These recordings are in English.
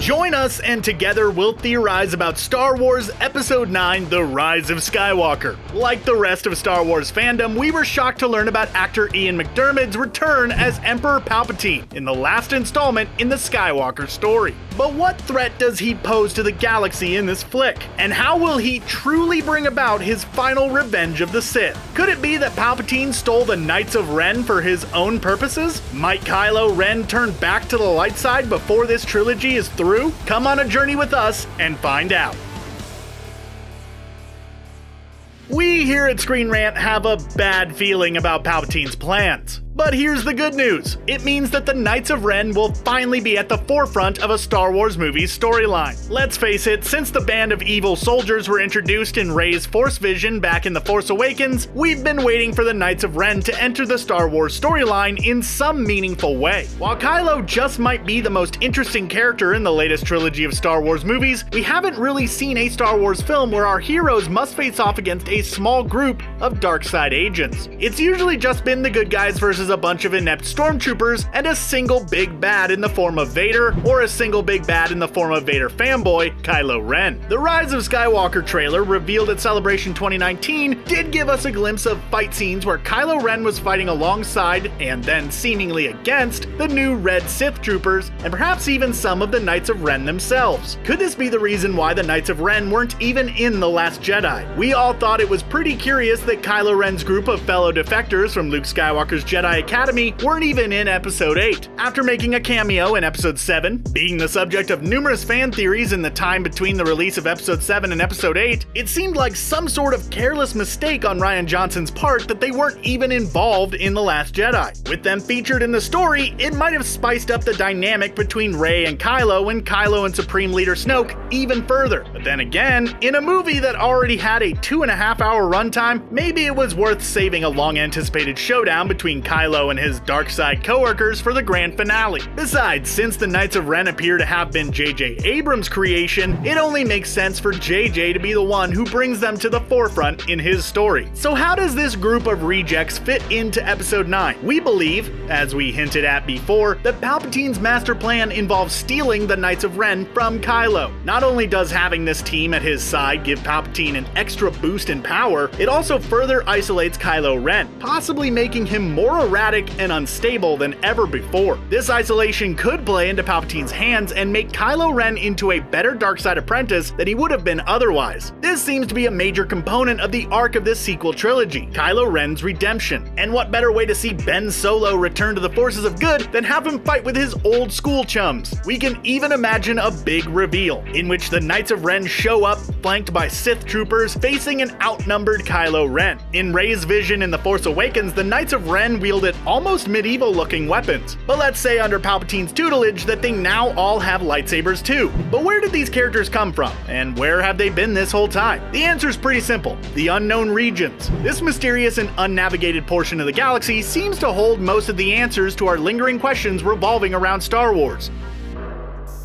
Join us and together we'll theorize about Star Wars Episode 9, The Rise of Skywalker. Like the rest of Star Wars fandom, we were shocked to learn about actor Ian McDiarmid's return as Emperor Palpatine in the last installment in the Skywalker story. But what threat does he pose to the galaxy in this flick? And how will he truly bring about his final revenge of the Sith? Could it be that Palpatine stole the Knights of Ren for his own purposes? Might Kylo Ren turn back to the light side before this trilogy is through? Come on a journey with us and find out. We here at ScreenRant have a bad feeling about Palpatine's plans. But here's the good news. It means that the Knights of Ren will finally be at the forefront of a Star Wars movie's storyline. Let's face it, since the band of evil soldiers were introduced in Rey's Force vision back in The Force Awakens, we've been waiting for the Knights of Ren to enter the Star Wars storyline in some meaningful way. While Kylo just might be the most interesting character in the latest trilogy of Star Wars movies, we haven't really seen a Star Wars film where our heroes must face off against a small group of dark side agents. It's usually just been the good guys versus a bunch of inept stormtroopers and a single big bad in the form of Vader, or a single big bad in the form of Vader fanboy, Kylo Ren. The Rise of Skywalker trailer, revealed at Celebration 2019, did give us a glimpse of fight scenes where Kylo Ren was fighting alongside, and then seemingly against, the new Red Sith troopers, and perhaps even some of the Knights of Ren themselves. Could this be the reason why the Knights of Ren weren't even in The Last Jedi? We all thought it was pretty curious that Kylo Ren's group of fellow defectors from Luke Skywalker's Jedi Academy weren't even in Episode 8. After making a cameo in Episode 7, being the subject of numerous fan theories in the time between the release of Episode 7 and Episode 8, it seemed like some sort of careless mistake on Rian Johnson's part that they weren't even involved in The Last Jedi. With them featured in the story, it might have spiced up the dynamic between Rey and Kylo and Supreme Leader Snoke even further. But then again, in a movie that already had a 2.5-hour runtime, maybe it was worth saving a long-anticipated showdown between Kylo and his dark side coworkers for the grand finale. Besides, since the Knights of Ren appear to have been JJ Abrams' creation, it only makes sense for JJ to be the one who brings them to the forefront in his story. So how does this group of rejects fit into Episode 9? We believe, as we hinted at before, that Palpatine's master plan involves stealing the Knights of Ren from Kylo. Not only does having this team at his side give Palpatine an extra boost in power, it also further isolates Kylo Ren, possibly making him more erratic and unstable than ever before. This isolation could play into Palpatine's hands and make Kylo Ren into a better darkseid apprentice than he would have been otherwise. This seems to be a major component of the arc of this sequel trilogy, Kylo Ren's redemption. And what better way to see Ben Solo return to the forces of good than have him fight with his old school chums? We can even imagine a big reveal, in which the Knights of Ren show up, flanked by Sith troopers, facing an outnumbered Kylo Ren. In Rey's vision in The Force Awakens, the Knights of Ren wielded almost medieval looking weapons. But let's say under Palpatine's tutelage that they now all have lightsabers too. But where did these characters come from? And where have they been this whole time? The answer is pretty simple: the unknown regions. This mysterious and unnavigated portion of the galaxy seems to hold most of the answers to our lingering questions revolving around Star Wars.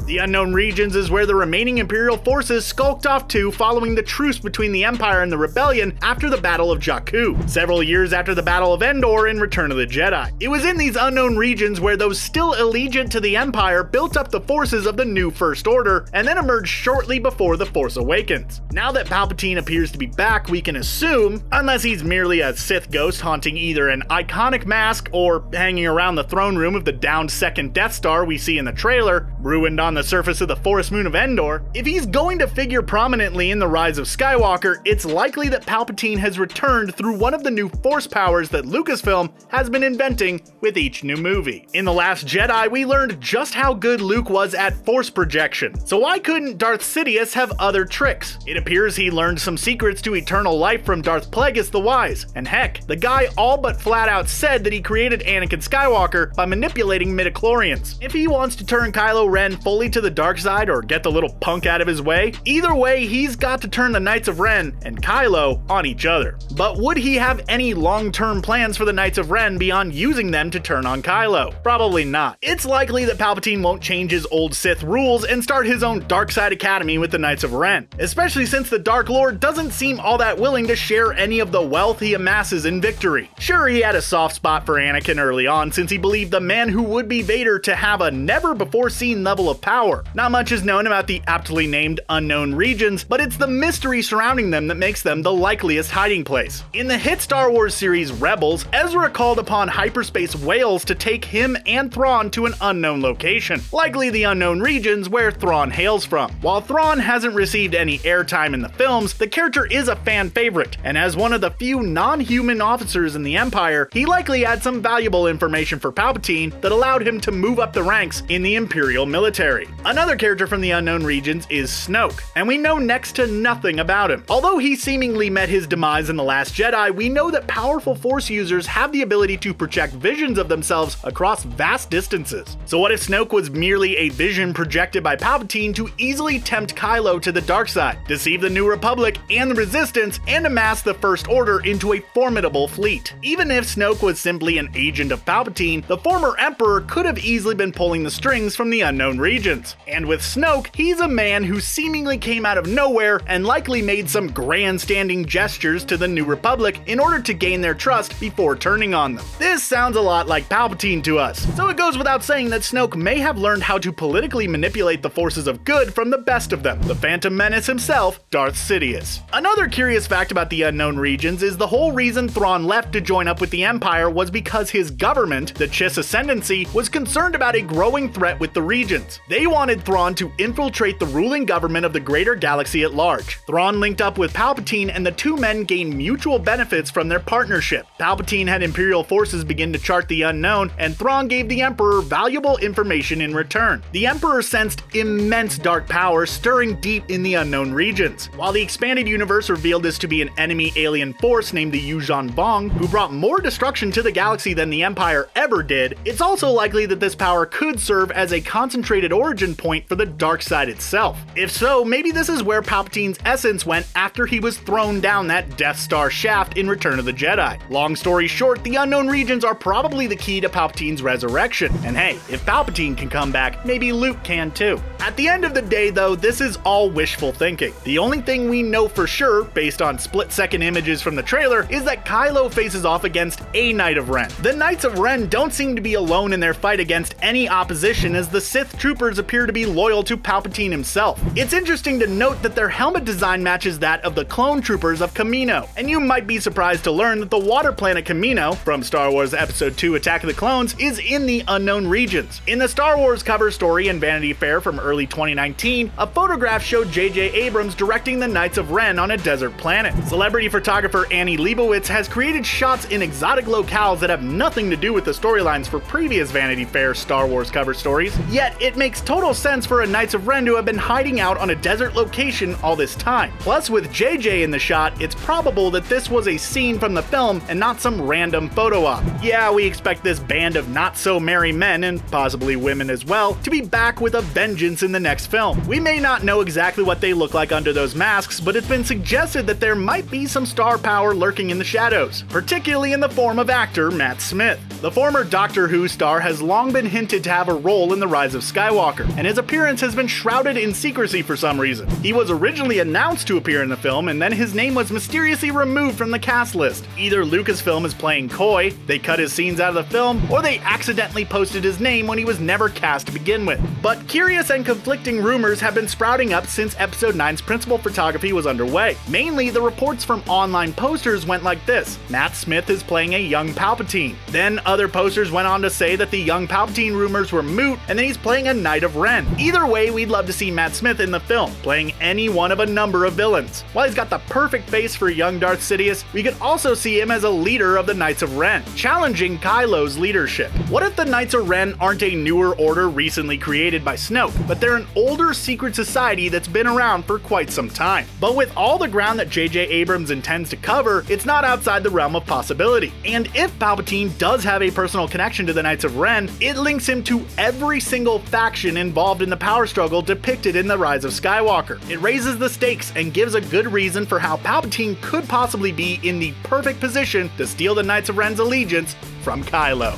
The unknown regions is where the remaining Imperial forces skulked off to following the truce between the Empire and the Rebellion after the Battle of Jakku, several years after the Battle of Endor in Return of the Jedi. It was in these unknown regions where those still allegiant to the Empire built up the forces of the new First Order, and then emerged shortly before The Force Awakens. Now that Palpatine appears to be back, we can assume, unless he's merely a Sith ghost haunting either an iconic mask or hanging around the throne room of the downed second Death Star we see in the trailer, ruined on the surface of the forest moon of Endor, if he's going to figure prominently in The Rise of Skywalker, it's likely that Palpatine has returned through one of the new force powers that Lucasfilm has been inventing with each new movie. In The Last Jedi, we learned just how good Luke was at force projection, so why couldn't Darth Sidious have other tricks? It appears he learned some secrets to eternal life from Darth Plagueis the Wise, and heck, the guy all but flat out said that he created Anakin Skywalker by manipulating midichlorians. If he wants to turn Kylo Ren fully to the dark side or get the little punk out of his way, either way he's got to turn the Knights of Ren and Kylo on each other. But would he have any long-term plans for the Knights of Ren beyond using them to turn on Kylo? Probably not. It's likely that Palpatine won't change his old Sith rules and start his own Darkseid Academy with the Knights of Ren, especially since the Dark Lord doesn't seem all that willing to share any of the wealth he amasses in victory. Sure, he had a soft spot for Anakin early on since he believed the man who would be Vader to have a never-before-seen level of power power. Not much is known about the aptly named unknown regions, but it's the mystery surrounding them that makes them the likeliest hiding place. In the hit Star Wars series Rebels, Ezra called upon hyperspace whales to take him and Thrawn to an unknown location, likely the unknown regions where Thrawn hails from. While Thrawn hasn't received any airtime in the films, the character is a fan favorite, and as one of the few non-human officers in the Empire, he likely had some valuable information for Palpatine that allowed him to move up the ranks in the Imperial military. Another character from the unknown regions is Snoke, and we know next to nothing about him. Although he seemingly met his demise in The Last Jedi, we know that powerful Force users have the ability to project visions of themselves across vast distances. So what if Snoke was merely a vision projected by Palpatine to easily tempt Kylo to the dark side, deceive the New Republic and the Resistance, and amass the First Order into a formidable fleet? Even if Snoke was simply an agent of Palpatine, the former Emperor could have easily been pulling the strings from the unknown regions. And with Snoke, he's a man who seemingly came out of nowhere and likely made some grandstanding gestures to the New Republic in order to gain their trust before turning on them. This sounds a lot like Palpatine to us, so it goes without saying that Snoke may have learned how to politically manipulate the forces of good from the best of them, the Phantom Menace himself, Darth Sidious. Another curious fact about the unknown regions is the whole reason Thrawn left to join up with the Empire was because his government, the Chiss Ascendancy, was concerned about a growing threat with the regions. They wanted Thrawn to infiltrate the ruling government of the greater galaxy at large. Thrawn linked up with Palpatine and the two men gained mutual benefits from their partnership. Palpatine had Imperial forces begin to chart the unknown, and Thrawn gave the Emperor valuable information in return. The Emperor sensed immense dark power stirring deep in the unknown regions. While the expanded universe revealed this to be an enemy alien force named the Yuuzhan Vong, who brought more destruction to the galaxy than the Empire ever did, it's also likely that this power could serve as a concentrated origin point for the dark side itself. If so, maybe this is where Palpatine's essence went after he was thrown down that Death Star shaft in Return of the Jedi. Long story short, the unknown regions are probably the key to Palpatine's resurrection. And hey, if Palpatine can come back, maybe Luke can too. At the end of the day though, this is all wishful thinking. The only thing we know for sure, based on split-second images from the trailer, is that Kylo faces off against a Knight of Ren. The Knights of Ren don't seem to be alone in their fight against any opposition, as the Sith troopers appear to be loyal to Palpatine himself. It's interesting to note that their helmet design matches that of the clone troopers of Kamino, and you might be surprised to learn that the water planet Kamino from Star Wars Episode 2 Attack of the Clones is in the unknown regions. In the Star Wars cover story in Vanity Fair from early 2019, a photograph showed JJ Abrams directing the Knights of Ren on a desert planet. Celebrity photographer Annie Leibovitz has created shots in exotic locales that have nothing to do with the storylines for previous Vanity Fair Star Wars cover stories, yet it makes total sense for a Knights of Ren to have been hiding out on a desert location all this time. Plus, with JJ in the shot, it's probable that this was a scene from the film and not some random photo op. Yeah, we expect this band of not-so-merry men, and possibly women as well, to be back with a vengeance in the next film. We may not know exactly what they look like under those masks, but it's been suggested that there might be some star power lurking in the shadows, particularly in the form of actor Matt Smith. The former Doctor Who star has long been hinted to have a role in The Rise of Skywalker, and his appearance has been shrouded in secrecy for some reason. He was originally announced to appear in the film, and then his name was mysteriously removed from the cast list. Either Lucasfilm is playing coy, they cut his scenes out of the film, or they accidentally posted his name when he was never cast to begin with. But curious and conflicting rumors have been sprouting up since Episode 9's principal photography was underway. Mainly, the reports from online posters went like this: Matt Smith is playing a young Palpatine. Then other posters went on to say that the young Palpatine rumors were moot, and then he's playing a Knight of Ren. Either way, we'd love to see Matt Smith in the film, playing any one of a number of villains. While he's got the perfect face for young Darth Sidious, we could also see him as a leader of the Knights of Ren, challenging Kylo's leadership. What if the Knights of Ren aren't a newer order recently created by Snoke, but they're an older secret society that's been around for quite some time? But with all the ground that JJ Abrams intends to cover, it's not outside the realm of possibility. And if Palpatine does have a personal connection to the Knights of Ren, it links him to every single faction involved in the power struggle depicted in The Rise of Skywalker. It raises the stakes and gives a good reason for how Palpatine could possibly be in the perfect position to steal the Knights of Ren's allegiance from Kylo.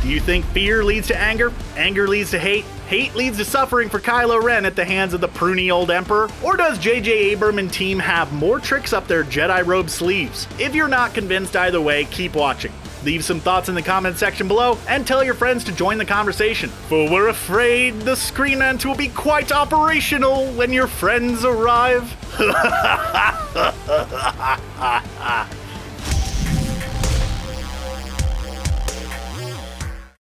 Do you think fear leads to anger? Anger leads to hate? Hate leads to suffering for Kylo Ren at the hands of the pruny old Emperor? Or does JJ Abrams and team have more tricks up their Jedi robe sleeves? If you're not convinced either way, keep watching. Leave some thoughts in the comment section below and tell your friends to join the conversation, for we're afraid the ScreenRant will be quite operational when your friends arrive.